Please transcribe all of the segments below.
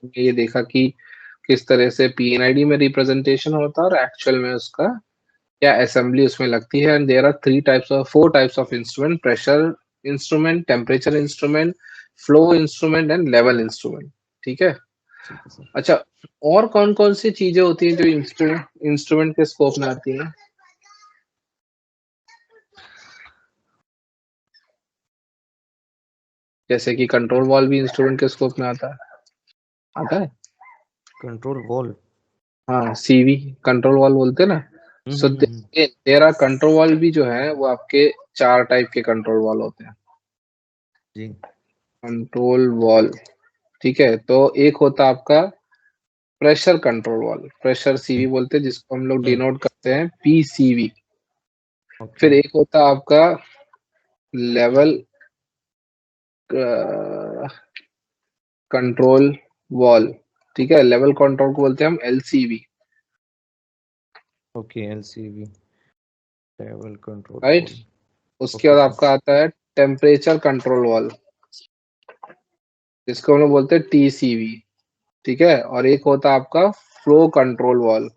ये देखा कि किस तरह से पीएनआईडी में रिप्रेजेंटेशन होता है और एक्चुअल में उसका क्या असेंबली उसमें लगती है। And there are 4 types of instrument, pressure instrument, temperature instrument, flow instrument and level instrument. ठीक है। ठीक है सर। अच्छा, और कौन कौन सी चीजें होती हैं जो इंस्ट्रूमेंट के स्कोप में आती हैं? जैसे कि कंट्रोल वॉल्व भी इंस्ट्रूमेंट के स्कोप में आता है। कंट्रोल वॉल्व, हाँ, सीवी कंट्रोल वॉल्व बोलते हैं ना। सो तेरा कंट्रोल वॉल्व भी जो है वो आपके 4 टाइप के कंट्रोल वॉल्व होते हैं। जी कंट्रोल वॉल्व, ठीक है। तो एक होता है आपका pressure control valve, pressure CV बोलते हैं, जिसको हम लोग डिनोट करते हैं पीसीवी। ओके फिर एक होता है आपका लेवल कंट्रोल वॉल्व, ठीक है। लेवल कंट्रोल को बोलते हैं हम LCV, okay LCV level control right. Valve. उसके ओके बाद सर। आपका आता है टेम्परेचर कंट्रोल वॉल्व, जिसको हम लोग बोलते हैं टीसीवी, ठीक है। और एक होता है आपका फ्लो कंट्रोल वॉल्व,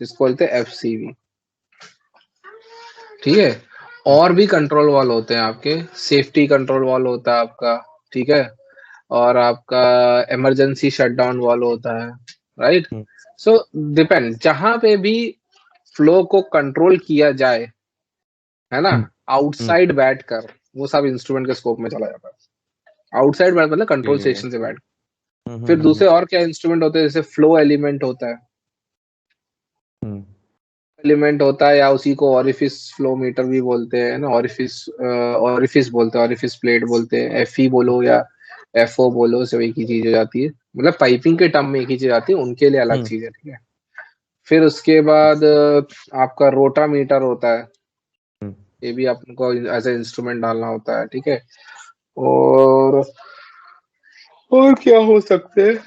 जिसको बोलते हैं एफसीवी, ठीक है। और भी कंट्रोल वॉल्व होते हैं आपके, सेफ्टी कंट्रोल वॉल्व होता है आपका, ठीक है। और आपका इमरजेंसी शटडाउन वॉल्व होता है, राइट। सो डिपेंड, जहां पे भी फ्लो को कंट्रोल किया जाए, है ना, आउटसाइड बैठकर, वो सब इंस्ट्रूमेंट के स्कोप में चला जाता है। आउटसाइड बैठ मतलब कंट्रोल स्टेशन से बैठ। फिर दूसरे और क्या इंस्ट्रूमेंट होते हैं, जैसे फ्लो एलिमेंट होता है, एलिमेंट होता है, या उसी को ऑरिफिस फ्लो मीटर भी बोलते हैं ना। ऑरिफिस बोलते हैं, ऑरिफिस प्लेट बोलते हैं, एफई बोलो या एफओ बोलो, सब एक ही चीज हो जाती है। मतलब पाइपिंग के टर्म में एक ही चीज आती है, उनके लिए अलग चीज है, ठीक है। फिर उसके बाद आपका रोटा मीटर होता है, ये भी आपको एज ए इंस्ट्रूमेंट डालना होता है, ठीक है। और क्या हो सकते हैं,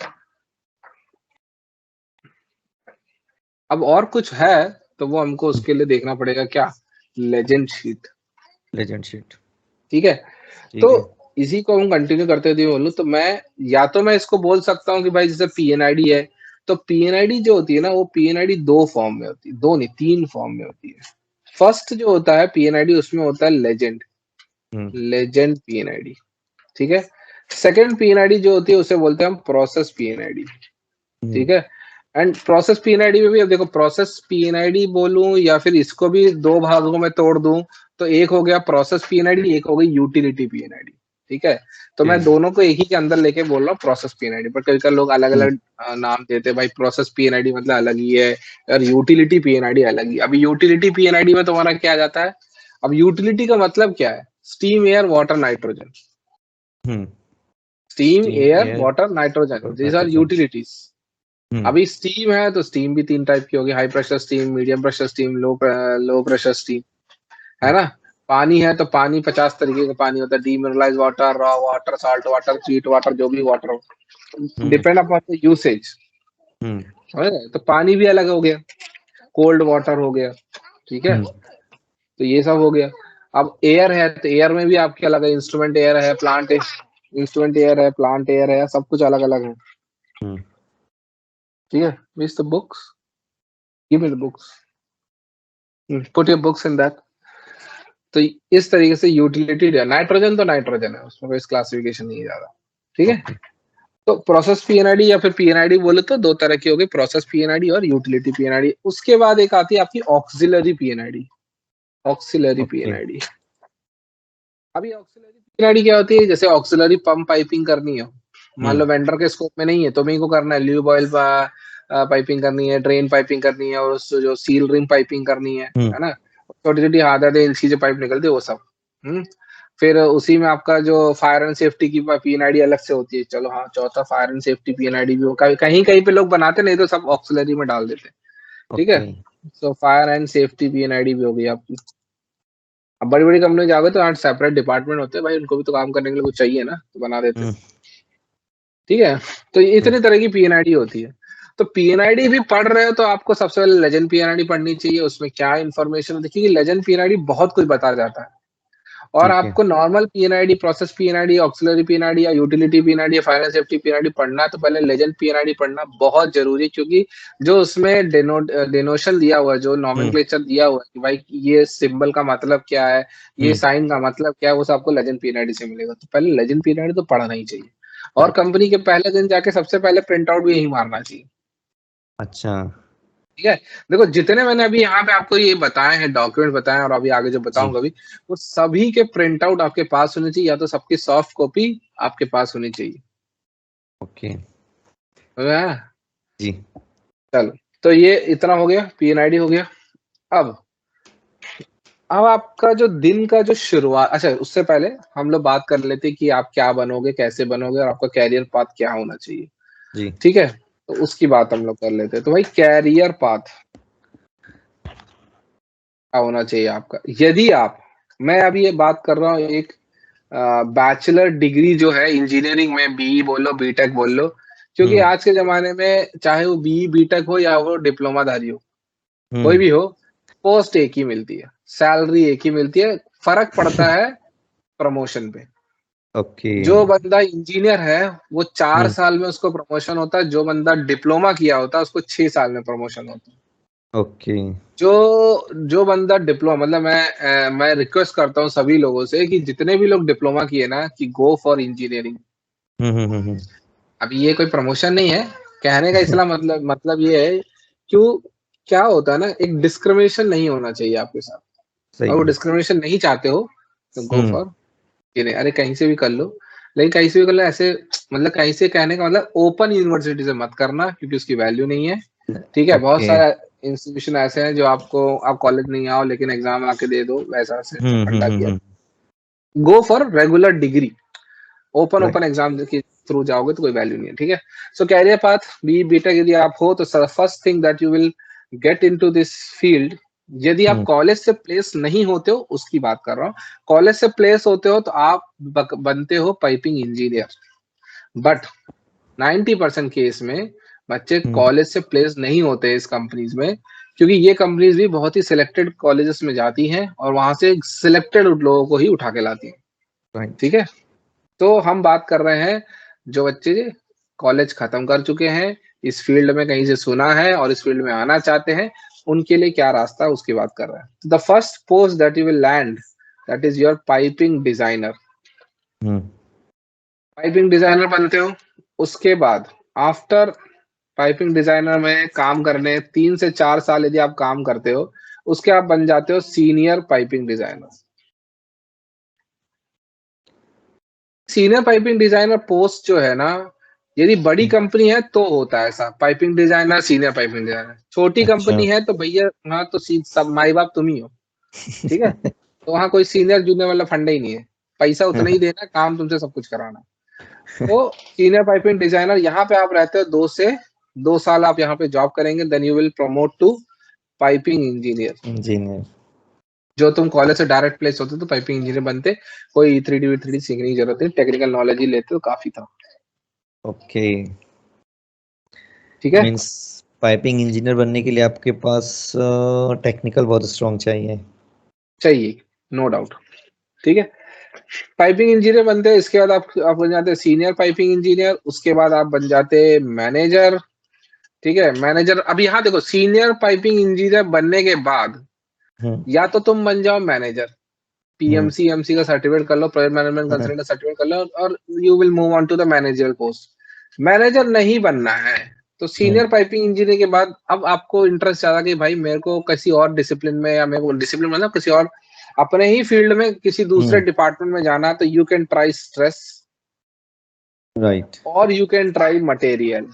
अब और कुछ है तो वो हमको उसके लिए देखना पड़ेगा, क्या, लेजेंड शीट, लेजेंड शीट। ठीक है। ठीक तो है। इसी को हम कंटिन्यू करते हुए बोलूं तो मैं, या तो मैं इसको बोल सकता हूँ कि भाई जैसे पीएनआईडी है, तो पीएनआईडी जो होती है ना, वो पीएनआईडी 2 फॉर्म में होती है, 2 नहीं 3 फॉर्म में होती है। फर्स्ट जो होता है पीएनआईडी, उसमें होता है लेजेंड, लेजेंड पीएनआईडी, ठीक है। सेकंड पीएनआईडी जो होती है उसे बोलते हैं हम प्रोसेस पीएनआईडी, ठीक है। एंड प्रोसेस पीएनआईडी में भी, अब देखो, प्रोसेस पीएनआईडी बोलूं या फिर इसको भी 2 भागों में तोड़ दूं, तो एक हो गया प्रोसेस पीएनआईडी, एक हो गई यूटिलिटी पीएनआईडी, ठीक है। तो मैं दोनों को एक ही के अंदर लेके बोल रहा हूँ प्रोसेस पीएनआईडी, पर कई लोग अलग अलग नाम देते हैं। भाई प्रोसेस पीएनआईडी मतलब अलग ही है, और यूटिलिटी पीएनआईडी अलग ही। अभी यूटिलिटी पीएनआईडी में तुम्हारा क्या जाता है, अब यूटिलिटी का मतलब क्या है, steam, air, water, nitrogen. Steam, air, water, nitrogen, these are utilities. अभी स्टीम है तो स्टीम भी 3 टाइप की होगी, high pressure steam, medium pressure steam, low pressure steam, है ना। पानी है तो पानी 50 तरीके का पानी होता है, demineralise water, raw water, salt water, sweet water, जो भी वाटर हो, डिपेंड अपॉन द यूसेज, तो पानी भी अलग हो गया, कोल्ड वाटर हो गया, ठीक है। तो ये सब हो गया। अब एयर है तो एयर में भी आपके अलग है, इंस्ट्रूमेंट एयर है, प्लांट इंस्ट्रूमेंट एयर है, प्लांट एयर है, सब कुछ अलग अलग है, ठीक है। Miss the books, give me the books, put your books in that. तो इस तरीके से यूटिलिटी, नाइट्रोजन तो नाइट्रोजन है, उसमें कोई क्लासिफिकेशन नहीं है ज्यादा, ठीक है। तो प्रोसेस पीएनआईडी या फिर पीएनआईडी बोले तो 2 तरह की होगी, प्रोसेस पीएनआईडी और यूटिलिटी पीएनआईडी। उसके बाद एक आती है आपकी ऑक्सिलरी पीएनआईडी, ऑक्सिलरी पीएनआईडी। अभी ऑक्सिलरी पीएनआईडी क्या होती है, जैसे ऑक्सिलरी पंप पाइपिंग करनी है, मान लो वेंडर के स्कोप में नहीं है, तो मेरे को करना है ल्यूब ऑयल पाइपिंग करनी है, ड्रेन पाइपिंग करनी है, और उस जो सील रिंग पाइपिंग करनी है ना, छोटी छोटी आधा चीजें पाइप निकलती है वो सब। फिर उसी में आपका जो फायर एंड सेफ्टी की पीएनआईडी अलग से होती है। चलो हाँ, चौथा फायर एंड सेफ्टी पीएनआईडी भी हो, कहीं कहीं पे लोग बनाते, नहीं तो सब ऑक्सिलरी में डाल देते, ठीक है। तो फायर एंड सेफ्टी पीएनआईडी भी हो गई आपकी। अब बड़ी बड़ी कंपनी जाओगे तो यहाँ सेपरेट डिपार्टमेंट होते हैं भाई, उनको भी तो काम करने के लिए कुछ चाहिए ना, तो बना देते हैं, ठीक है। तो इतनी तरह की पीएनआईडी होती है। तो पीएनआईडी भी पढ़ रहे हो तो आपको सबसे पहले लेजेंड पीएनआईडी पढ़नी चाहिए। उसमें क्या इन्फॉर्मेशन, देखिए लेजेंड पीएनआईडी बहुत कुछ बता जाता है। और ठीक है। आपको नॉर्मल पीएनआईडी, प्रोसेस पीएनआईडी, ऑक्सिलरी पीएनआईडी या यूटिलिटी पीएनआईडी या फाइनेंस सेफ्टी पीएनआईडी पढ़ना है तो पहले लेजेंड पीएनआईडी पढ़ना बहुत जरूरी है, क्योंकि जो उसमें डेनोशन दिया हुआ है, जो नॉमेनक्लेचर दिया हुआ है कि भाई ये सिंबल का मतलब क्या है, ये साइन का मतलब क्या है, वो सब आपको लेजेंड पीएनआईडी से मिलेगा। तो पहले लेजेंड पीएनआईडी तो पढ़ना ही चाहिए, और कंपनी के पहले दिन जाके सबसे पहले प्रिंट आउट भी यही मारना चाहिए। अच्छा ठीक है, देखो जितने मैंने अभी यहाँ पे आपको ये बताए हैं, डॉक्यूमेंट बताए हैं और अभी आगे जो जी बताऊंगा भी, वो सभी के प्रिंट आउट आपके पास होने चाहिए, या तो सबकी सॉफ्ट कॉपी आपके पास होनी चाहिए। ओके समझ में आया? जी चलो, तो ये इतना हो गया, पीएनआईडी हो गया। अब आपका जो दिन का जो शुरुआत, अच्छा उससे पहले हम लोग बात कर लेते हैं कि आप क्या बनोगे, कैसे बनोगे, और आपका कैरियर पाथ क्या होना चाहिए। जी ठीक है, तो उसकी बात हम लोग कर लेते हैं। तो भाई कैरियर पाथ क्या होना चाहिए आपका, यदि आप, मैं अभी ये बात कर रहा हूँ एक बैचलर डिग्री जो है इंजीनियरिंग में, बीई बोल लो, बीटेक बोल लो, क्योंकि आज के जमाने में चाहे वो बीई बीटेक हो या वो डिप्लोमाधारी हो, कोई भी हो, पोस्ट एक ही मिलती है, सैलरी एक ही मिलती है, फर्क पड़ता है प्रमोशन पे। ओके जो बंदा इंजीनियर है वो 4 साल में उसको प्रमोशन होता है, जो बंदा डिप्लोमा किया होता है उसको 6 साल में प्रमोशन होता है। ओके जो जो बंदा डिप्लोमा, मतलब मैं रिक्वेस्ट करता हूँ सभी लोगों से कि जितने भी लोग डिप्लोमा किए ना, कि गो फॉर इंजीनियरिंग। हम्म अभी ये कोई प्रमोशन नहीं है, कहने का इसला मतलब ये है, क्यों, क्या होता है ना, एक डिस्क्रिमिनेशन नहीं होना चाहिए आपके साथ। सही और वो है डिस्क्रिमिनेशन नहीं चाहते हो तो गो हम्म फॉर, अरे कहीं से भी कर लो, लेकिन कहीं से भी कर लो ऐसे, मतलब कहीं से कहने का मतलब ओपन यूनिवर्सिटी से मत करना, क्योंकि उसकी वैल्यू नहीं है। ठीक है, बहुत ओके सारे इंस्टीट्यूशन ऐसे हैं जो आपको, आप कॉलेज नहीं आओ लेकिन एग्जाम आके दे दो, वैसा से फंडा किया। Hmm go for regular degree, open right exam के थ्रू जाओगे तो कोई वैल्यू नहीं है। ठीक है, so career path B BTech यदि आप हो तो first thing that you will get into this field, यदि आप कॉलेज से प्लेस नहीं होते हो उसकी बात कर रहा हूँ, कॉलेज से प्लेस होते हो तो आप बनते हो पाइपिंग इंजीनियर। बट 90% केस में बच्चे कॉलेज से प्लेस नहीं होते इस कंपनीज में, क्योंकि ये कंपनीज भी बहुत ही सिलेक्टेड कॉलेजेस में जाती हैं और वहां से सिलेक्टेड लोगों को ही उठा के लाती हैं। राइट ठीक है, तो हम बात कर रहे हैं जो बच्चे कॉलेज खत्म कर चुके हैं, इस फील्ड में कहीं से सुना है और इस फील्ड में आना चाहते हैं, उनके लिए क्या रास्ता है उसकी बात कर रहे हैं। The first post that you will land, that is your piping designer. Piping designer बनते हो, उसके बाद आफ्टर पाइपिंग डिजाइनर में काम करने 3 से 4 साल यदि आप काम करते हो, उसके आप बन जाते हो senior piping designer. Senior piping designer post जो है ना, यदि बड़ी कंपनी है तो होता है ऐसा, piping designer, senior piping designer. छोटी अच्छा कंपनी है तो भैया वहां तो सब माई बाप तुम ही हो। ठीक है, तो वहां कोई सीनियर जूनियर वाला फंडा ही नहीं है, पैसा उतना ही देना, काम तुमसे सब कुछ कराना। तो सीनियर पाइपिंग डिजाइनर, यहाँ पे आप रहते हो 2 साल आप यहाँ पे जॉब करेंगे, then you will promote to piping engineer. Engineer जो तुम कॉलेज से डायरेक्ट प्लेस होते तो पाइपिंग इंजीनियर बनते, कोई 3D सीखने की जरूरत नहीं, टेक्निकल नॉलेज ही लेते तो काफी था। ओके ठीक है, मींस पाइपिंग इंजीनियर बनने के लिए आपके पास टेक्निकल बहुत स्ट्रांग चाहिए चाहिए, नो डाउट। ठीक है, पाइपिंग इंजीनियर बनते हैं, इसके बाद आप बन जाते सीनियर पाइपिंग इंजीनियर, उसके बाद आप बन जाते मैनेजर। ठीक है, मैनेजर, अब यहाँ देखो, सीनियर पाइपिंग इंजीनियर बनने के बाद या तो तुम बन जाओ मैनेजर, पीएमसी एमसी का सर्टिफिकेट कर लो, प्रोजेक्ट मैनेजमेंट कंसल्टेंट का सर्टिफिकेट कर लो, और you will move on to the manager post. Manager नहीं बनना है तो सीनियर पाइपिंग इंजीनियर के बाद अब आपको इंटरेस्ट ज्यादा कि भाई मेरे को किसी और डिसिप्लिन में, या मेरे को डिसिप्लिन मतलब किसी और अपने ही फील्ड में किसी दूसरे डिपार्टमेंट में जाना, तो you can try stress, right और you can try material.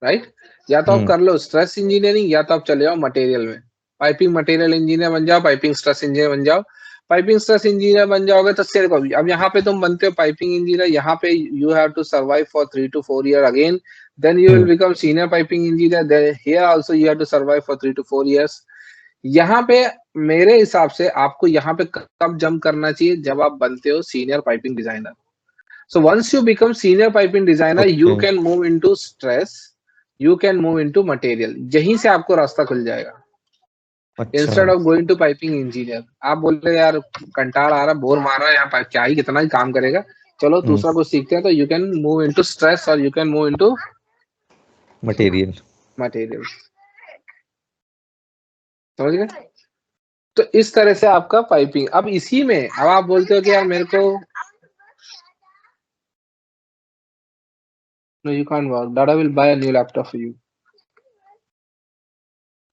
Right, या तो आप कर लो स्ट्रेस इंजीनियरिंग, या तो आप चले जाओ मटेरियल में, पाइपिंग मटेरियल इंजीनियर बन जाओ, पाइपिंग स्ट्रेस इंजीनियर बन जाओ। पाइपिंग स्ट्रेस इंजीनियर बन जाओगे तो सिर्फ अब यहाँ पे तुम बनते हो पाइपिंग इंजीनियर, यहाँ पे you have to survive for 3 to 4 years again, then you will become senior piping engineer, then here also you have to survive for 3 to 4 years। यहाँ पे मेरे हिसाब से आपको यहाँ पे कब जंप करना चाहिए, जब आप बनते हो senior piping designer. So once you become senior piping designer, you okay can move into stress, you can move into material, यहीं से आपको रास्ता खुल जाएगा। इंस्टेड अच्छा। Of going to piping engineer. आप बोल रहे यार कंटाल आ रहा, बोर मार रहा है यहाँ, क्या ही कितना ही काम करेगा, चलो हम्म। दूसरा कुछ सीखते हैं, तो you can move into stress और you can move into material. Material. समझ गए? तो इस तरह से आपका पाइपिंग। अब इसी में अब आप बोलते हो कि यार मेरे को, no you can't work, data will buy a new laptop for you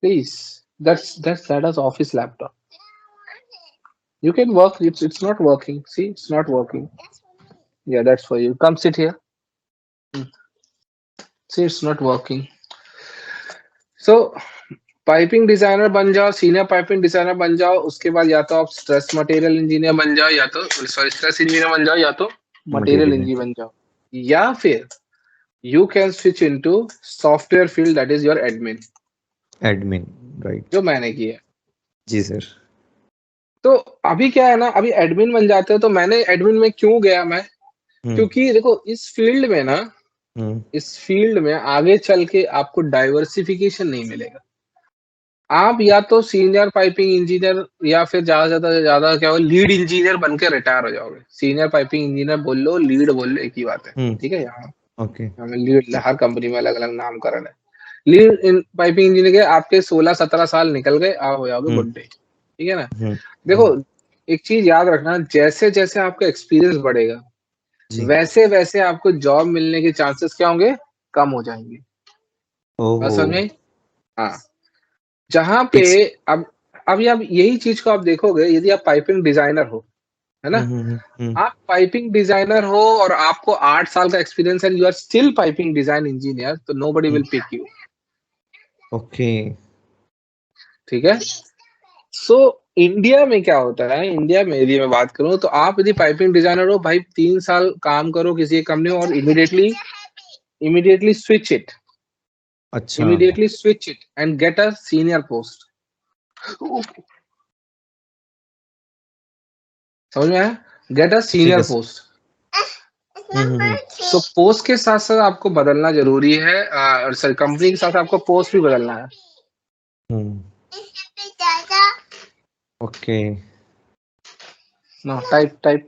please, that's office laptop, you can work, it's not working, see it's not working, yeah that's for you, come sit here. Hmm. See it's not working. So piping designer बन जाओ, senior piping designer बन जाओ, उसके बाद या तो आप stress material engineer बन जाओ, या तो सॉरी स्ट्रेस इंजीनियर बन जाओ, या तो मटेरियल मटेरियल। इंजीनियर बन जाओ, या फिर you can switch into software field, that is your admin, admin. Right. जो मैंने किया है। जी सर। तो अभी क्या है ना, अभी एडमिन बन जाते हो, तो मैंने एडमिन में क्यों गया मैं, हम्म। क्योंकि देखो इस फील्ड में ना, हम्म। इस फील्ड में आगे चल के आपको डाइवर्सिफिकेशन नहीं मिलेगा। आप या तो सीनियर पाइपिंग इंजीनियर, या फिर ज्यादा से ज्यादा क्या हो, लीड इंजीनियर बन के रिटायर हो जाओगे। सीनियर पाइपिंग इंजीनियर बोल लो, लीड बोल लो, एक ही बात है। हम्म। ठीक है, यहाँ ओके। हमें लीड, हर कंपनी में अलग अलग नामकरण है। लीड इन पाइपिंग इंजीनियर के आपके 16-17 साल निकल गए, आप हो जाओगे हम्म। बुड्ढे। ठीक है ना? हम्म। देखो एक चीज याद रखना, जैसे जैसे आपका एक्सपीरियंस बढ़ेगा, जी। वैसे वैसे आपको जॉब मिलने के चांसेस क्या होंगे, कम हो जाएंगे। बात ओहो। समझ में आई? हाँ। जहां पे फिक्स। अब अभी आप यही चीज को आप देखोगे, यदि आप पाइपिंग डिजाइनर हो, है ना, हम्म। आप पाइपिंग डिजाइनर हो और आपको 8 साल का एक्सपीरियंस है, you are still piping design engineer, तो nobody hmm. Will pick you. Okay. ठीक है? सो इंडिया में क्या होता है, इंडिया में यदि मैं बात करूं, तो आप यदि पाइपिंग डिजाइनर हो भाई, 3 साल काम करो किसी एक कंपनी में, और इमीडिएटली स्विच इट, अच्छा। And get a senior post. समझ में आया? गेट अ ठीक सीनियर है। पोस्ट। हम्म। तो पोस्ट के साथ साथ आपको बदलना जरूरी है, और सर कंपनी के साथ आपको पोस्ट भी बदलना है। Hmm. Okay. No type type.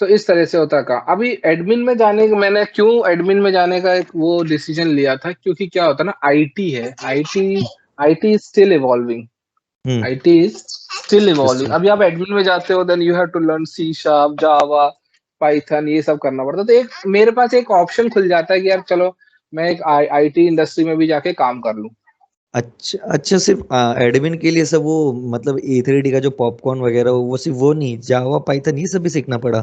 तो इस तरह से होता का। अभी एडमिन में जाने का, मैंने क्यों एडमिन में जाने का एक वो डिसीजन लिया था, क्योंकि क्या होता है ना, आईटी है, IT is still evolving, hmm. IT is still evolving. Still. अभी आप एडमिन में जाते हो, then you have to learn C sharp, Java, Python, ये सब करना पड़ता है। तो एक मेरे पास एक ऑप्शन खुल जाता है कि यार चलो मैं एक आईटी इंडस्ट्री में भी जाके काम कर लूं। अच्छा अच्छा, सिर्फ एडमिन के लिए सब वो, मतलब E3D का जो पॉपकॉर्न वगैरह वो सिर्फ वो नहीं, जावा पाइथन ये सब भी सीखना पड़ा?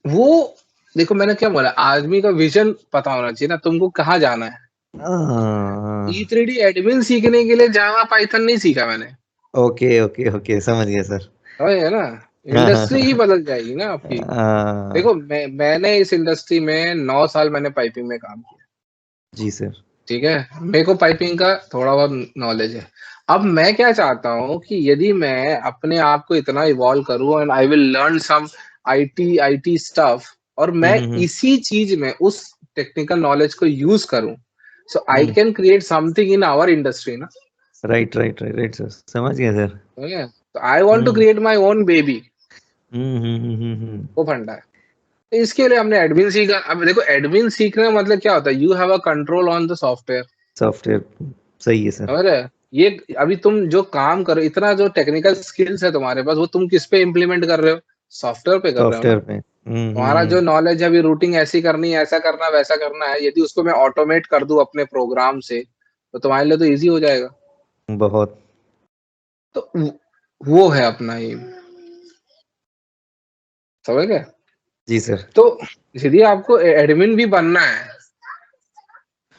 वो देखो मैंने क्या बोला, आदमी का विजन पता होना चाहिए ना, तुमको कहाँ जाना है। हाँ। E3D एडमिन सीखने के लिए जावा पाइथन नहीं सीखा मैंने। ओके ओके ओके, समझ गया सर। समझ है ना? हाँ हाँ इंडस्ट्री ही हाँ। बदल जाएगी ना आपकी। देखो मैंने इस इंडस्ट्री में 9 साल मैंने पाइपिंग में काम किया। जी सर। ठीक है, मेरे को पाइपिंग का थोड़ा बहुत नॉलेज है। अब मैं क्या चाहता हूँ कि यदि मैं अपने आप को इतना इवॉल्व करूँ, and I will learn some IT stuff, और मैं हम्म। इसी चीज में उस टेक्निकल नॉलेज को यूज करूँ, so I hmm. Can create something in our industry ना। Right right right right sir, समझ गया सर। ठीक है? तो I want to hmm. Create my own baby. Hmm. वो फंडा है। तो इसके लिए हमने एडमिन सीखा। अब देखो एडमिन सीखने का मतलब क्या होता है, you have a control on the software. Software. सही है सर। समझ रहे हैं? ये अभी तुम जो काम करो, इतना जो टेक्निकल स्किल्स है तुम्हारे पास, वो तुम किस पे इम्प्लीमेंट कर रहे हो, सॉफ्टवेयर पे कर रहे हो ना। सॉफ्टवेयर पे। तुम्हारा जो हम्म। नॉलेज है, अभी रूटिंग ऐसी करनी है, ऐसा करना, वैसा करना है, यदि उसको मैं ऑटोमेट कर दूं अपने प्रोग्राम से, तो तुम्हारे लिए तो इजी हो जाएगा। बहुत। तो वो है अपना ये। समझ गए? जी सर। तो यदि आपको एडमिन भी बनना है,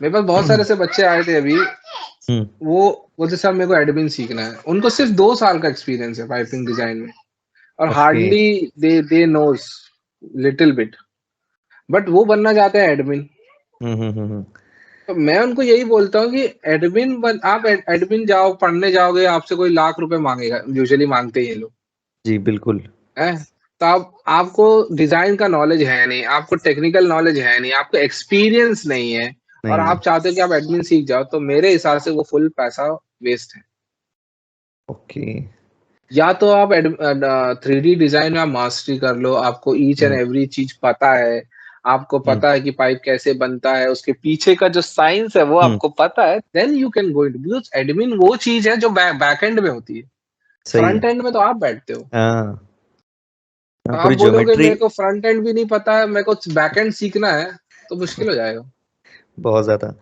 मेरे पास बहुत सारे ऐसे बच्चे आए थे अभी, हम्म। वो बोलते सर मेरे को एडमिन सीखना है, उनको सिर्फ 2 साल का एक्सपीरियंस है पाइपिंग डिजाइन में, और okay. Hardly they knows little bit, but वो बनना चाहते हैं एडमिन। हम्म। तो मैं उनको यही बोलता हूँ कि आप एडमिन जाओ, पढ़ने जाओगे, आपसे कोई लाख रुपए मांगेगा, यूजुअली मांगते ही ये लोग जी बिल्कुल। हैं। तो आपको डिजाइन का नॉलेज है नहीं, आपको टेक्निकल नॉलेज है नहीं, आपको एक्सपीरियंस नहीं है, और नहीं है। आप चाहते हो कि आप एडमिन सीख जाओ, तो मेरे हिसाब से वो फुल पैसा वेस्ट है। ओके। या तो आप 3D डिजाइन में आप मास्टरी कर लो, आपको ईच एंड एवरी चीज पता है, आपको पता है कि पाइप कैसे बनता है, उसके पीछे का जो साइंस है वो आपको पता है, then you can go into, because admin वो चीज है जो बैक एंड में होती है, सही है। फ्रंट एंड में तो आप बैठते हो। हाँ, आप पूरी बोलोगे ज्योमेट्री मेरे को फ्रंट एंड भी नहीं पता है, मेरे को बैक एंड सीखना है, तो मुश्किल हो जाएगा। बहुत ज्यादा,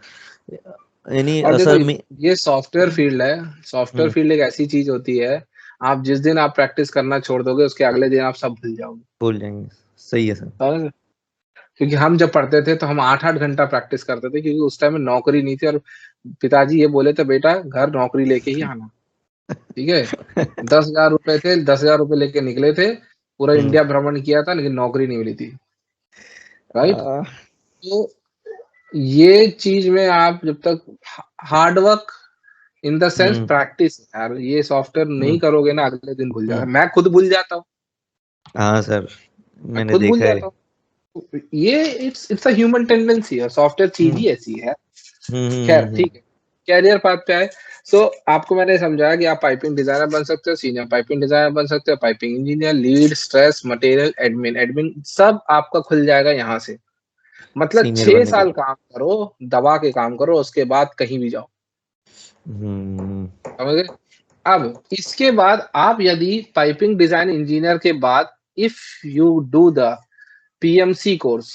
यानी और देखो, असल में। ये सॉफ्टवेयर फील्ड है, सॉफ्टवेयर फील्ड एक ऐसी चीज होती है, आप जिस दिन आप प्रैक्टिस करना छोड़ दोगे उसके अगले दिन आप सब भूल जाओगे। भूल जाएंगे। सही है सर। और क्योंकि हम जब पढ़ते थे तो हम 8-8 घंटा प्रैक्टिस करते थे, क्योंकि उस टाइम में नौकरी नहीं थी, और पिताजी ये बोले थे बेटा घर नौकरी लेके ही आना, ठीक है। 10,000 रुपए थे, 10,000 रुपए लेके निकले थे, पूरा हम्म। इंडिया भ्रमण किया था, लेकिन नौकरी नहीं मिली थी, राइट। आ, तो ये चीज में आप जब तक hard work in the sense hmm. Practice, यार ये सॉफ्टवेयर नहीं हम्म। करोगे ना अगले दिन भूल जाओगे, हम्म। मैं खुद भूल जाता हूँ, हाँ सर, मैं मैंने खुद भूल देखा है। जाता हूँ। ये इट्स अ ह्यूमन टेंडेंसी है, सॉफ्टवेयर चीज हम्म। ही ऐसी है। हम्म। खैर ठीक है, कैरियर पाथ पे आए। सो आपको मैंने समझाया कि आप पाइपिंग डिजाइनर बन सकते हो, सीनियर पाइपिंग डिजाइनर बन सकते हो, piping engineer, lead, stress, material, admin, सब आपका खुल जाएगा यहाँ से। मतलब सीनियर 6 बनने के साल बाद। काम करो, दबा के काम करो, उसके बाद कहीं भी जाओ, हम्म। समझ गए। अब इसके बाद आप यदि पाइपिंग डिजाइन इंजीनियर के बाद if you do the PMC course,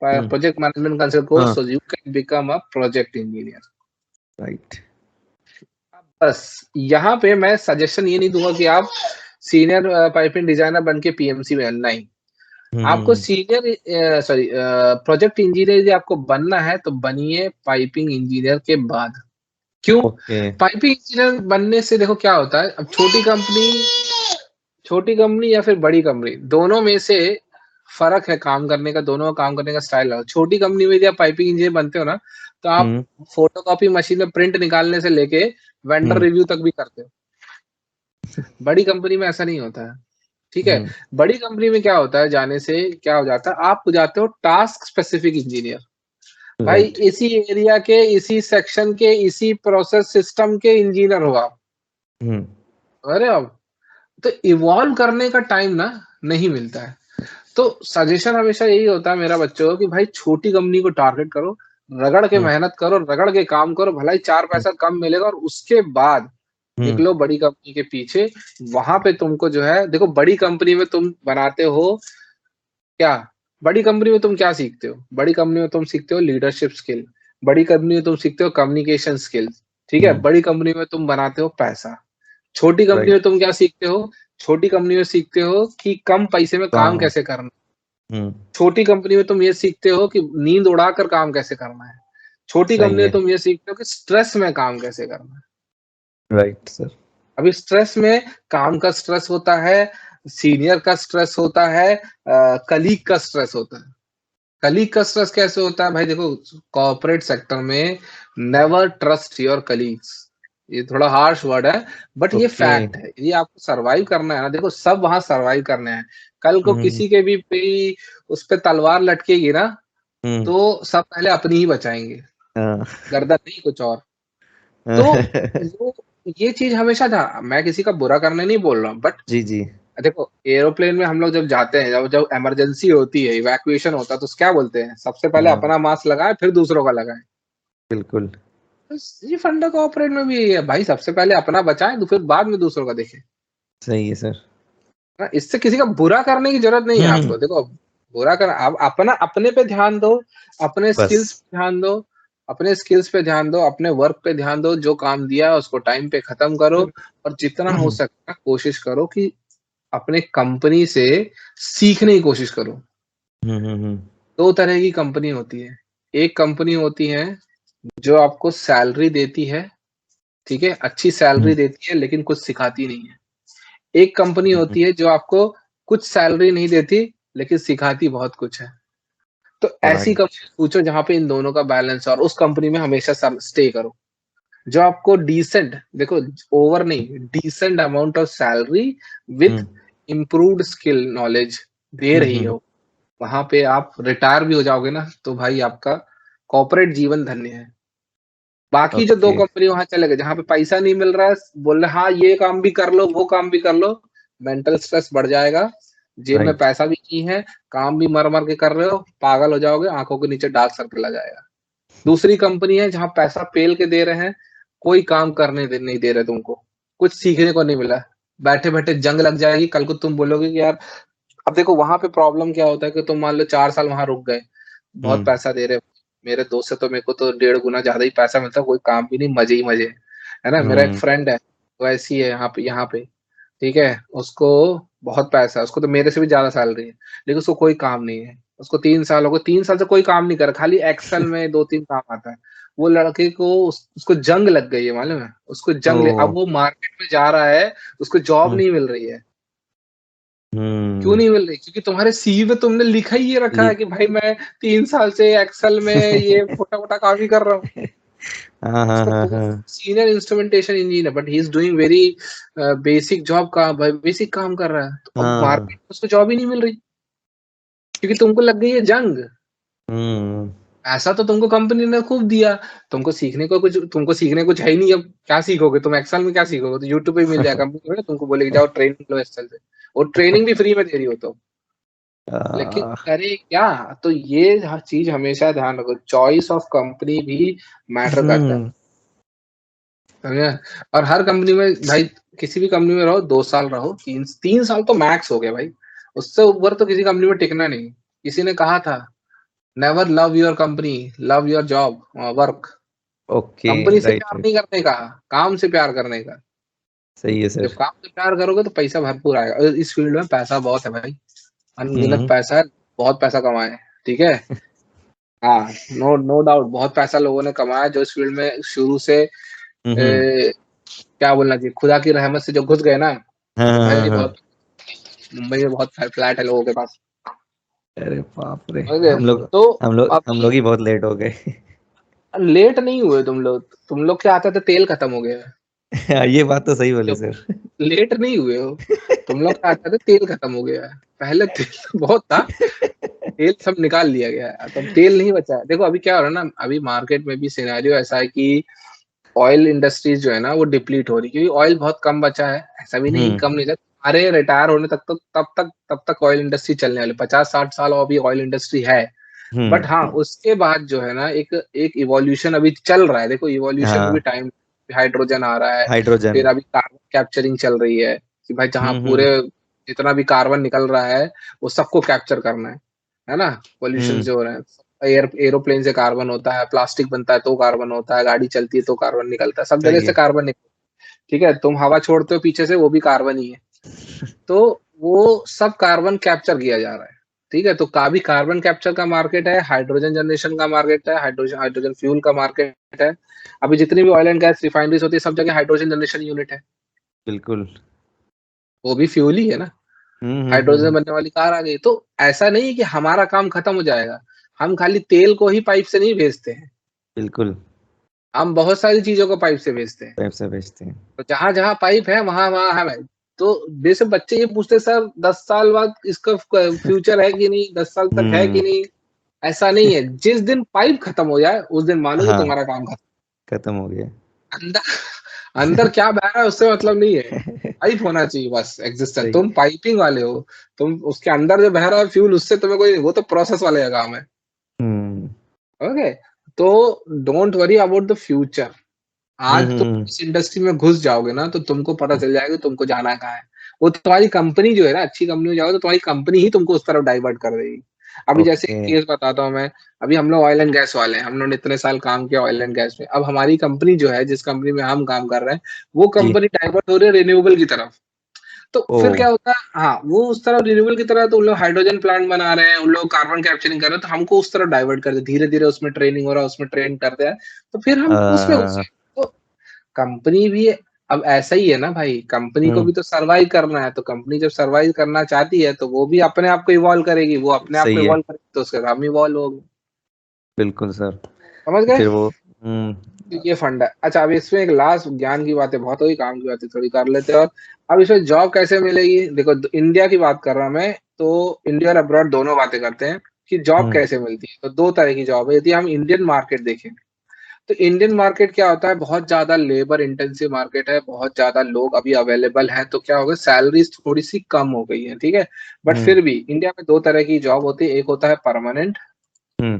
hmm. Project management consult course, हाँ। So you can become a project engineer. Right. बस यहाँ पे मैं सजेशन ये नहीं दूंगा कि आप सीनियर पाइपिंग डिजाइनर बन के PMC में, नहीं। आपको हम्म। सीनियर सॉरी प्रोजेक्ट इंजीनियर यदि आपको बनना है तो बनिए पाइपिंग इंजीनियर के बाद। क्यों? ओके। पाइपिंग इंजीनियर बनने से देखो क्या होता है, अब छोटी कंपनी या फिर बड़ी कंपनी, दोनों में से फर्क है काम करने का, दोनों का काम करने का स्टाइल है। छोटी कंपनी में यदि आप पाइपिंग इंजीनियर बनते हो ना, तो आप हम्म। फोटोकॉपी मशीन में प्रिंट निकालने से लेके वेंडर हम्म। रिव्यू तक भी करते हो। बड़ी कंपनी में ऐसा नहीं होता है, ठीक है। हम्म। बड़ी कंपनी में क्या होता है, जाने से क्या हो जाता है, आप हो जाते हो टास्क स्पेसिफिक इंजीनियर। भाई राइट। इसी एरिया के, इसी सेक्शन के, इसी प्रोसेस सिस्टम के इंजीनियर हो आप। हम्म। अरे अब तो इवॉल्व करने का टाइम ना नहीं मिलता है। तो सजेशन हमेशा यही होता है मेरा बच्चों को कि भाई छोटी कंपनी को टारगेट करो, रगड़ के हम्म। मेहनत करो, रगड़ के काम करो, भला ही 4 पैसा कम मिलेगा, और उसके बाद हम्म। निकलो बड़ी कंपनी के पीछे। वहां पे तुमको जो है, देखो बड़ी कंपनी में तुम बनाते हो क्या, बड़ी कंपनी में तुम क्या सीखते हो, बड़ी कंपनी में तुम सीखते हो लीडरशिप स्किल, बड़ी कंपनी में तुम सीखते हो कम्युनिकेशन स्किल्स, ठीक है। हम्म। बड़ी कंपनी में तुम बनाते हो पैसा। छोटी कंपनी राइट। में तुम क्या सीखते हो, छोटी कंपनी में सीखते हो कि कम पैसे में काम काम। कैसे करना। हम्म। छोटी कंपनी में तुम ये सीखते हो कि नींद उड़ाकर काम कैसे करना है। छोटी सही कंपनी में है। तुम ये सीखते हो कि स्ट्रेस में काम कैसे करना है। Right sir. अभी स्ट्रेस में काम का स्ट्रेस होता है, सीनियर का स्ट्रेस होता है, कलीग का स्ट्रेस होता है। कलीग का स्ट्रेस कैसे होता है भाई, देखो कॉर्पोरेट सेक्टर में नेवर ट्रस्ट योर कलीग्स, ये थोड़ा हार्श वर्ड है, बट ये ओके। फैक्ट है। ये आपको सरवाइव करना है ना, देखो सब वहां सरवाइव करने हैं। कल को हम्म। किसी के भी उस पे तलवार लटकेगी ना, हम्म। तो सब पहले अपनी ही बचाएंगे, हाँ। गर्दन नहीं कुछ और। तो वो ये चीज हमेशा था, मैं किसी का बुरा करने नहीं बोल रहा हूँ, बट जी जी। देखो एरोप्लेन में हम लोग जब जाते हैं, जब जब इमरजेंसी होती है, इवैक्यूएशन होता है, तो क्या बोलते हैं, सबसे पहले हाँ अपना मास्क लगाएं फिर दूसरों का लगाएं। बिल्कुल। तो ये फंडा कोऑपरेट में भी यही है भाई, सबसे पहले अपना बचाएं तो फिर बाद में दूसरों का देखें। सही है सर। ना, इससे किसी का बुरा करने की जरूरत नहीं है हम्म। आपको। देखो बुरा कर, आप अपना अपने पे ध्यान दो, अपने स्किल्स बस। पे ध्यान दो, अपने स्किल्स पे ध्यान दो, अपने वर्क पे ध्यान दो, जो काम दिया है उसको टाइम पे खत्म करो, और जितना हो सकता है कोशिश करो कि अपने कंपनी से सीखने की कोशिश करो। हम्म। दो तरह की कंपनी होती है, एक कंपनी होती है जो आपको सैलरी देती है, ठीक है, अच्छी हम्म। सैलरी देती है लेकिन कुछ सिखाती नहीं है। एक कंपनी होती है जो आपको कुछ सैलरी नहीं देती लेकिन सिखाती बहुत कुछ है। तो ऐसी राइट। कंपनी पूछो जहां पे इन दोनों का बैलेंस है, और उस कंपनी में हमेशा स्टे करो, जो आपको डिसेंट, देखो ओवर नहीं, decent amount of salary with hmm. Improved skill knowledge दे रही हम्म। हो। वहां पे आप रिटायर भी हो जाओगे ना, तो भाई आपका कॉर्पोरेट जीवन धन्य है। बाकी जो 2 ओके। कंपनी वहां चले गए जहां पे पैसा नहीं मिल रहा है, बोल रहे हाँ ये काम भी कर लो वो काम भी कर लो, मेंटल स्ट्रेस बढ़ जाएगा, जेब में राइट। पैसा भी नहीं है, काम भी मर मर के कर रहे हो, पागल हो जाओगे, आंखों के नीचे डार्क सर्कल आ जाएगा। दूसरी कंपनी है जहां पैसा पेल के दे रहे हैं, कोई काम करने नहीं दे रहे तुमको, कुछ सीखने को नहीं मिला, बैठे बैठे जंग लग जाएगी, कल को तुम बोलोगे कि यार। अब देखो वहां पे प्रॉब्लम क्या होता है कि तुम मान लो 4 साल वहां रुक गए, बहुत हम्म। पैसा दे रहे हो, मेरे दोस्त से तो मेरे को तो 1.5 गुना ज्यादा ही पैसा मिलता है, कोई काम भी नहीं, मजे ही मजे है ना। मेरा एक हम्म। फ्रेंड है, वो ऐसी है यहाँ पे, ठीक है, उसको बहुत पैसा है, उसको तो मेरे से भी ज्यादा सैलरी है, लेकिन उसको कोई काम नहीं है, उसको 3 साल हो गए, 3 साल से कोई काम नहीं कर, खाली एक्सेल में 2-3 काम आता है। वो लड़के को उसको जंग लग गई है, मालूम है, उसको जंग अब ओ। वो मार्केट में जा रहा है, उसको जॉब हम्म। नहीं मिल रही है। क्यों हम्म। नहीं मिल रही? क्योंकि तुम्हारे सीवी पे तुमने लिखा ही ये रखा है लिख। कि भाई मैं 3 साल से एक्सेल में ये मोटा मोटा काम ही कर रहा हूँ। हाँ हाँ उसका हाँ पोस्ट हाँ। Senior instrumentation engineer, but he is doing very basic job का, बेसिक काम कर रहा है, तो अब हाँ। मार्केट में उसको जॉब ही नहीं मिल रही, क्योंकि तुमको लग गई है जंग। हम्म। ऐसा तो तुमको कंपनी ने खूब दिया, तुमको सीखने कुछ है ही नहीं, अब क्या सीखोगे तुम एक्सेल में, क्या सीखोगे? तो यूट्यूब पे मिल जाएगा, कंपनी थोड़ी तुमको बोलेगी जाओ ट्रेनिंग लो एक्सेल से, और ट्रेनिंग भी फ्री में दे रही हो तो। लेकिन आ, करे क्या? तो ये हर चीज हमेशा ध्यान रखो, चॉइस ऑफ कंपनी भी मैटर करता है, हम्म। समझे? और हर कंपनी में भाई, किसी भी कंपनी में रहो 2 साल रहो, 3 3 साल तो मैक्स हो गया भाई, उससे ऊपर तो किसी कंपनी में टिकना नहीं। किसी ने कहा था, never love your company, love your job work. Okay. Company से राइट प्यार राइट। नहीं करने का, काम से प्यार करने का। सही है जब सर। काम से प्यार करोगे तो पैसा भरपूर आएगा, और इस फील्ड में पैसा बहुत है भाई, अनगिनत हम्म। पैसा है, बहुत पैसा कमाए, ठीक है। हाँ, नो नो डाउट, बहुत पैसा लोगों ने कमाया जो इस फील्ड में शुरू से हम्म। क्या बोलना चाहिए, खुदा की रहमत से जो घुस गए ना, हाँ तो हाँ भाई हाँ। बहुत, मुंबई में बहुत फ्लैट है लोगों के पास, अरे बाप रे। समझ गए? हम लोग तो हम लोग हम अभी लोग ही बहुत लेट हो गए। लेट नहीं हुए तुम लोग क्या आता था, तेल खत्म हो गया है, हाँ, ये बात तो सही बोले जो सर। लेट नहीं हुए हो, तुम लोग क्या आता था, तेल खत्म हो गया है, पहले तेल बहुत था, तेल सब निकाल लिया गया है, तो अब तेल नहीं बचा है। देखो अभी क्या हो रहा है ना, अभी मार्केट में भी सिनेरियो ऐसा है कि ऑयल इंडस्ट्रीज जो है ना वो डिप्लीट हो रही है, क्योंकि ऑयल बहुत कम बचा है, ऐसा भी नहीं हम्म। कम नहीं था। अरे रिटायर होने तक तो तब तक ऑयल इंडस्ट्री चलने वाली, 50-60 साल और अभी ऑयल इंडस्ट्री है। बट हाँ, हम्म। उसके बाद जो है ना, एक एक इवोल्यूशन अभी चल रहा है, देखो इवोल्यूशन में भी हाँ। टाइम, हाइड्रोजन आ रहा है, हाइड्रोजन। फिर अभी कार्बन कैप्चरिंग चल रही है, कि भाई जहाँ पूरे हम्म। जितना भी कार्बन निकल रहा है वो सबको कैप्चर करना है ना। पोल्यूशन हम्म। जो हो रहे हैं, एरोप्लेन से कार्बन होता है, प्लास्टिक बनता है तो कार्बन होता है, गाड़ी चलती है तो कार्बन निकलता है, सब जगह सही से है। कार्बन निकलता है, ठीक है, तुम हवा छोड़ते हो पीछे से वो भी कार्बन ही है। तो वो सब कार्बन कैप्चर किया जा रहा है, ठीक है, तो काफी कार्बन कैप्चर का मार्केट है, हाइड्रोजन जनरेशन का मार्केट है, हाइड्रोजन हाइड्रोजन फ्यूल का मार्केट है। अभी जितनी भी ऑयल एंड गैस रिफाइनरीज होती है सब जगह हाइड्रोजन जनरेशन यूनिट है, बिल्कुल। वो भी फ्यूल ही है ना। हाइड्रोजन बनने वाली कार आ गई, तो ऐसा नहीं है कि हमारा काम खत्म हो जाएगा, हम खाली तेल को ही पाइप से नहीं भेजते हैं, बिल्कुल। हम बहुत सारी चीजों को पाइप से भेजते हैं। पैसा बेचते हैं। तो जहां जहां पाइप है वहां वहां है भाई। तो जैसे बच्चे ये पूछते सर 10 साल बाद इसका फ्यूचर है कि नहीं, 10 साल तक है कि हम्म। नहीं? ऐसा नहीं है, जिस दिन पाइप खत्म हो जाए उस दिन मान लो कि हाँ। तुम्हारा काम खत्म। खत्म हो गया। अंदर अंदर क्या बह रहा है उससे मतलब नहीं है, पाइप होना चाहिए बस एग्जिस्टेंस, सही। तुम पाइपिंग वाले हो, तुम उसके अंदर जो बह रहा है फ्यूल उससे तुम्हें कोई, वो तो प्रोसेस वाले का काम है। हम्म। ओके, तो don't worry about the future. आज तुम हम्म। इस इंडस्ट्री में घुस जाओगे ना तो तुमको पता चल जाएगा कि तुमको जाना कहाँ है। वो तुम्हारी कंपनी जो है ना, अच्छी कंपनी में जाओगे तो तुम्हारी कंपनी ही तुमको उस तरफ डाइवर्ट कर देगी। अभी जैसे ओके। एक केस बताता हूँ मैं, अभी हम लोग ऑयल एंड गैस वाले हैं, हम लोग ने इतने साल काम किया ऑयल एंड गैस में, अब हमारी कंपनी जो है, जिस कंपनी में हम काम कर रहे हैं, वो जी। कंपनी डाइवर्ट हो रही है रिन्यूएबल की तरफ। तो ओ। फिर क्या होता है, हाँ वो उस तरफ रिन्यूएबल की तरह, तो उन लोग हाइड्रोजन प्लांट बना रहे हैं, उन लोग कार्बन कैप्चरिंग कर रहे हैं, तो हमको उस तरफ डाइवर्ट कर दे, धीरे धीरे उसमें ट्रेनिंग हो रहा है, उसमें ट्रेन करते हैं, तो फिर हम उसमें आ, घुसे। तो कंपनी भी अब ऐसा ही है ना भाई, कंपनी को हम्म। भी तो सरवाइव करना है, तो कंपनी जब सरवाइव करना चाहती है तो वो भी अपने आप को इवॉल्व करेगी, वो अपने आप को सही है। इवॉल्व करेगी तो उसका काम इवॉल्व होगा। बिल्कुल सर। समझ गए? फिर वो। हम्म। तो ये फंडा है। अच्छा, अब इसमें एक लास्ट, ज्ञान की बातें बहुत होगी, काम की बातें थोड़ी कर लेते हैं। और अब इसमें जॉब कैसे मिलेगी, देखो इंडिया की बात कर रहा हूं मैं, तो इंडिया और अब्रॉड दोनों बातें करते हैं कि जॉब हम्म। कैसे मिलती है। तो 2 तरह की जॉब है, यदि हम इंडियन मार्केट देखें तो इंडियन मार्केट क्या होता है, बहुत ज्यादा लेबर इंटेंसिव मार्केट है, बहुत ज्यादा लोग अभी अवेलेबल हैं, तो क्या होगा, सैलरीज थोड़ी सी कम हो गई है, ठीक है। बट हम्म फिर भी इंडिया में दो तरह की जॉब होती है, एक होता है परमानेंट हम्म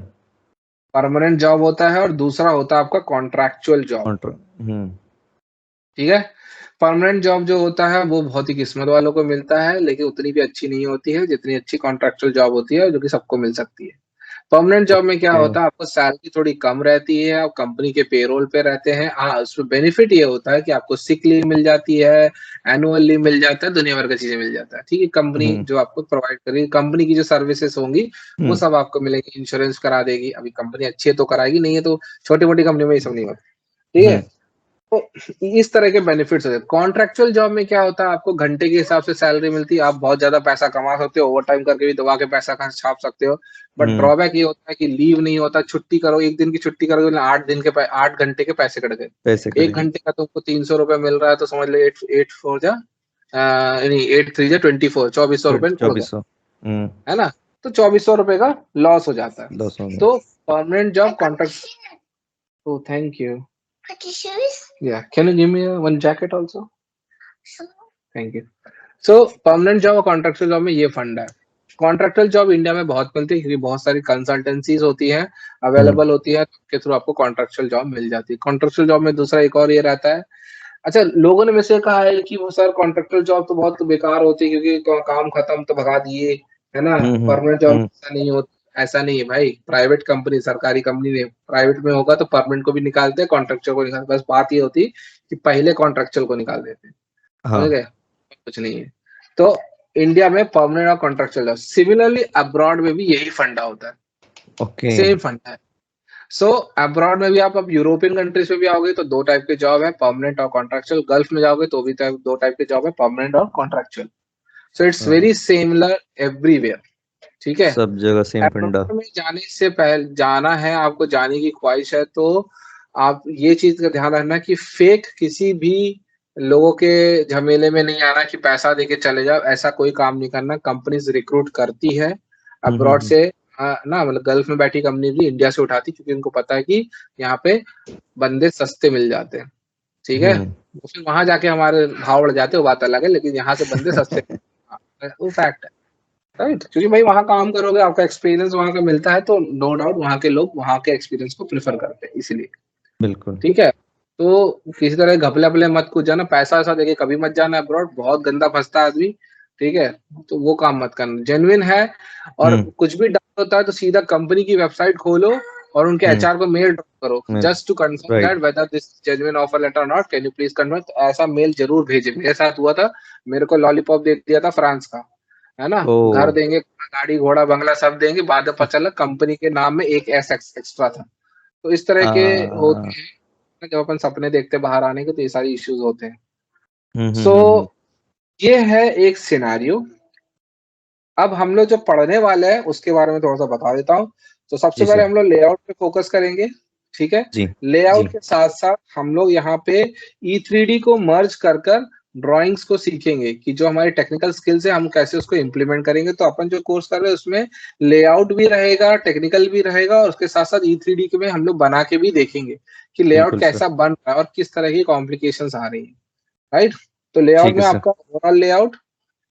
परमानेंट जॉब होता है, और दूसरा होता है आपका कॉन्ट्रैक्चुअल जॉब, कॉन्ट्रैक्ट ठीक है। परमानेंट जॉब जो होता है वो बहुत ही किस्मत वालों को मिलता है, लेकिन उतनी भी अच्छी नहीं होती है जितनी अच्छी कॉन्ट्रैक्चुअल जॉब होती है, जो कि सबको मिल सकती है। परमानेंट जॉब में क्या ओके होता है, आपको सैलरी थोड़ी कम रहती है, आप कंपनी के पेरोल पे रहते हैं। हाँ, उसमें बेनिफिट ये होता है कि आपको सिक लीव मिल जाती है, एनुअल लीव मिल जाता है, दुनिया भर की चीजें मिल जाता है, ठीक है। कंपनी हम्म जो आपको प्रोवाइड करेगी, कंपनी की जो सर्विसेज होंगी वो हम्म सब आपको मिलेगी, इंश्योरेंस करा देगी। अभी कंपनी अच्छी है तो कराएगी, नहीं है तो छोटी मोटी कंपनी में ये सब नहीं होता, ठीक है। हम्म तो इस तरह के बेनिफिट्स होते हैं। कॉन्ट्रैक्चुअल जॉब में क्या होता है, आपको घंटे के हिसाब से सैलरी मिलती है, आप बहुत ज्यादा पैसा कमा सकते हो, ओवर टाइम करके भी दबा के पैसा कहाँ छाप सकते हो। बट हम्म ड्रॉबैक ये होता है कि लीव नहीं होता, छुट्टी करो, एक दिन की छुट्टी करोगे ना, 8 घंटे के पैसे कट गए। पैसे एक कटेंगे घंटे का तुमको 300 रुपये मिल रहा है, तो समझ लो एट एट फोर जा नहीं 8 3 जा 24, 2400 रुपये उड़ गए, 2400 है ना। तो 2400 रुपये का लॉस हो जाता है। 200 में तो permanent job contract, oh thank you, yeah, can you give me one jacket also, thank you। So permanent job और कॉन्ट्रैक्चुअल जॉब में ये फंड है। कॉन्ट्रैक्चुअल जॉब इंडिया में बहुत मिलती है, क्योंकि बहुत सारी कंसल्टेंसीज होती हैं, हम्म अवेलेबल होती है, के थ्रू आपको कॉन्ट्रैक्चुअल जॉब मिल जाती है। कॉन्ट्रैक्चुअल जॉब में दूसरा एक और ये रहता है, अच्छा, लोगों ने मुझसे कहा है कि वो सर कॉन्ट्रैक्चुअल जॉब तो बहुत बेकार होती है, क्योंकि काम खत्म तो भगा दिए, है ना। परमानेंट जॉब हम्म ऐसा नहीं होता, ऐसा नहीं है भाई। प्राइवेट कंपनी, सरकारी कंपनी नहीं, प्राइवेट में होगा तो परमानेंट को भी निकालते हैं, कॉन्ट्रैक्चुअल को निकालते हैं। बस बात ये होती है कि पहले कॉन्ट्रैक्चुअल को निकाल देते हैं, समझ हाँ गए, कुछ नहीं है। तो इंडिया में परमानेंट और कॉन्ट्रैक्चुअल जॉब, सिमिलरली अब्रॉड में भी यही फंडा होता है, ओके सेम फंडा है। सो अब्रॉड में भी आप अब यूरोपियन कंट्रीज में भी आओगे तो दो टाइप के जॉब है, परमानेंट और कॉन्ट्रैक्चुअल। गल्फ में जाओगे तो भी दो टाइप के जॉब है, परमानेंट और कॉन्ट्रैक्चुअल। सो इट्स हाँ वेरी सिमिलर एवरीवेयर, ठीक है। सब जगह सेम फंडा अब्रॉड में जाने से पहले, जाना है आपको, जाने की ख्वाहिश है, तो आप ये चीज का ध्यान रखना कि फेक किसी भी लोगों के झमेले में नहीं आना कि पैसा देके चले जाओ, ऐसा कोई काम नहीं करना। कंपनीज रिक्रूट करती है अब्रॉड हम्म से, ना मतलब गल्फ में बैठी कंपनी भी इंडिया से उठाती, क्योंकि उनको पता है कि यहाँ पे बंदे सस्ते मिल जाते हैं, ठीक है। हम्म तो फिर वहां जाके हमारे भाव बढ़ जाते हैं, वो बात अलग है, लेकिन यहाँ से बंदे सस्ते, हाँ, वो फैक्ट है, राइट। क्योंकि भाई वहां काम करोगे, आपका एक्सपीरियंस वहां का मिलता है, तो नो डाउट वहां के लोग वहां के एक्सपीरियंस को प्रेफर करते हैं, इसीलिए, बिल्कुल ठीक है। तो किसी तरह घपले अपले मत कूद जाना, पैसा वैसा देके कभी मत जाना अब्रॉड, बहुत गंदा फंसता है आदमी, ठीक है। तो वो काम मत करना, जेन्युइन है। और हम्म कुछ भी डाउट होता है तो सीधा कंपनी की वेबसाइट खोलो और उनके हम्म एचआर को मेल ड्रॉप करो, just to confirm right that whether this genuine offer letter और not, can you please confirm. ऐसा मेल जरूर भेजे, मेरे साथ हुआ था। मेरे को लॉलीपॉप दे दिया था फ्रांस का, है ना, ओ घर देंगे, गाड़ी घोड़ा बंगला सब देंगे, बाद में पता चला कंपनी के नाम में एक एस एक्स्ट्रा था। तो इस तरह के आ होते हैं, जब अपन सपने देखते हैं बाहर आने के, तो ये सारी इश्यूज होते हैं। हम्म हम्म सो हम्म हम्म, ये है एक सिनेरियो। अब हम लोग जो पढ़ने वाले हैं उसके बारे में थोड़ा सा बता देता हूँ। तो सबसे जी पहले सर हम लोग लेआउट पे फोकस करेंगे, ठीक है। जी लेआउट जी के साथ साथ हम लोग यहाँ पे E3D को मर्ज कर कर ड्राइंग्स को सीखेंगे, कि जो हमारी टेक्निकल स्किल्स है हम कैसे उसको इम्प्लीमेंट करेंगे। तो अपन जो कोर्स कर रहे हैं उसमें लेआउट भी रहेगा, टेक्निकल भी रहेगा, और उसके साथ साथ E3D के में हम लोग बना के भी देखेंगे कि लेआउट बिल्कुल सर कैसा बन रहा है और किस तरह की कॉम्प्लिकेशंस आ रही है, राइट। तो लेआउट ठीक है में सर आपका ओवरऑल लेआउट,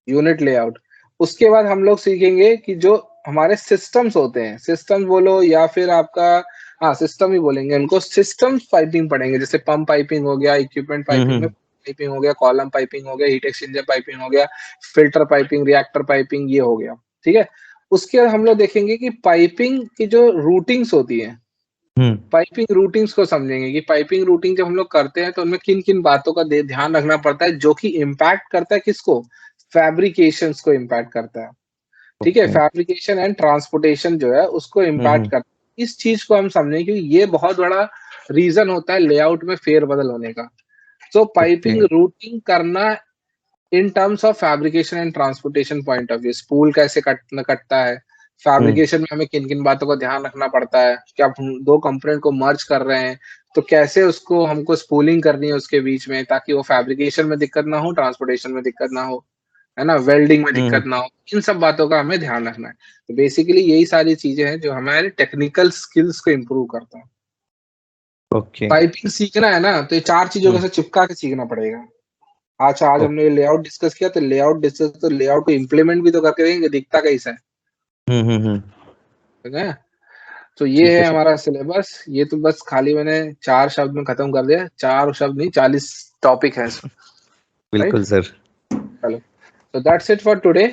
यूनिट लेआउट। उसके बाद हम लोग सीखेंगे कि जो हमारे सिस्टम्स होते हैं, सिस्टम बोलो या फिर आपका, हाँ सिस्टम ही बोलेंगे उनको, सिस्टम्स पाइपिंग पढ़ेंगे, जैसे पंप पाइपिंग हो गया, इक्विपमेंट पाइपिंग में हम्म पाइपिंग हो गया, कॉलम पाइपिंग हो गया, हीट एक्सचेंजर पाइपिंग हो गया, फिल्टर पाइपिंग, रिएक्टर पाइपिंग, ये हो गया, ठीक है। उसके बाद हम लोग देखेंगे कि पाइपिंग की जो रूटिंग्स होती है, हम्म पाइपिंग रूटिंग्स को समझेंगे कि पाइपिंग रूटिंग जब हम लोग करते हैं तो उनमें किन किन बातों का ध्यान रखना पड़ता है, जो कि इम्पैक्ट करता है किसको, फैब्रिकेशंस को इम्पैक्ट करता है, ठीक है। ओके फैब्रिकेशन एंड ट्रांसपोर्टेशन जो है उसको इम्पैक्ट हम्म करता है। इस चीज को हम समझें, क्योंकि ये बहुत बड़ा रीजन होता है लेआउट में फेरबदल होने का। तो ओके पाइपिंग रूटिंग करना in terms of fabrication and transportation point of view, spool कैसे कटता है, हम्म फैब्रिकेशन में हमें किन किन बातों का ध्यान रखना पड़ता है, कि आप दो कंपोनेंट को मर्ज कर रहे हैं तो कैसे उसको हमको स्पूलिंग करनी है उसके बीच में, ताकि वो फैब्रिकेशन में दिक्कत ना हो, ट्रांसपोर्टेशन में दिक्कत ना हो, है ना, वेल्डिंग में हम्म दिक्कत ना हो। इन सब बातों का हमें ध्यान रखना है। तो बेसिकली यही सारी चीजें हैं जो हमारे टेक्निकल स्किल्स को इम्प्रूव करता है। ओके टाइपिंग सीखना है ना, तो ये 4 चीजों को से चिपका के सीखना पड़ेगा। आज हमने लेआउट डिस्कस किया, तो लेआउट को इम्प्लीमेंट भी तो करके देंगे, दिखता कैसा है, ठीक है? तो ये ठीक है है सर। हमारा सिलेबस। ये तो बस खाली मैंने 4 शब्द में खत्म कर दिया। 4 शब्द नहीं, 40 टॉपिक है इसमें, राइट? बिल्कुल सर। चलो, so that's it for today.